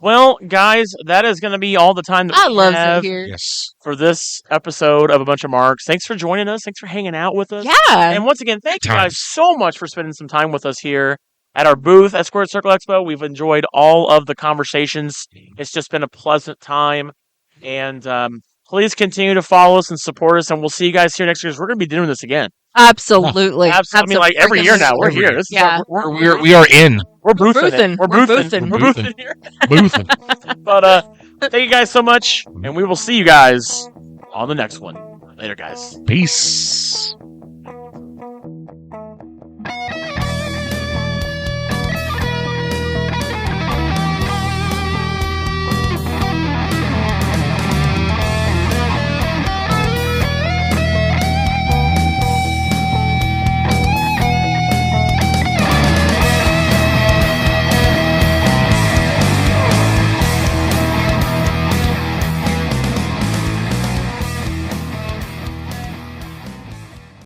Well, guys, that is going to be all the time that I we love have it here. Yes. for this episode of A Bunch of Marks. Thanks for joining us. Thanks for hanging out with us. Yeah. And once again, thank you Time. guys so much for spending some time with us here at our booth at Squared Circle Expo. We've enjoyed all of the conversations. It's just been a pleasant time. And please continue to follow us and support us. And we'll see you guys here next year. 'Cause we're going to be doing this again. Absolutely. I mean, like every year now. We're here. This Yeah. is our, We are in we're boothing. boothing. We're We're boothing. boothing. We're boothing here. booth. But thank you guys so much. And we will see you guys on the next one. Later, guys. Peace.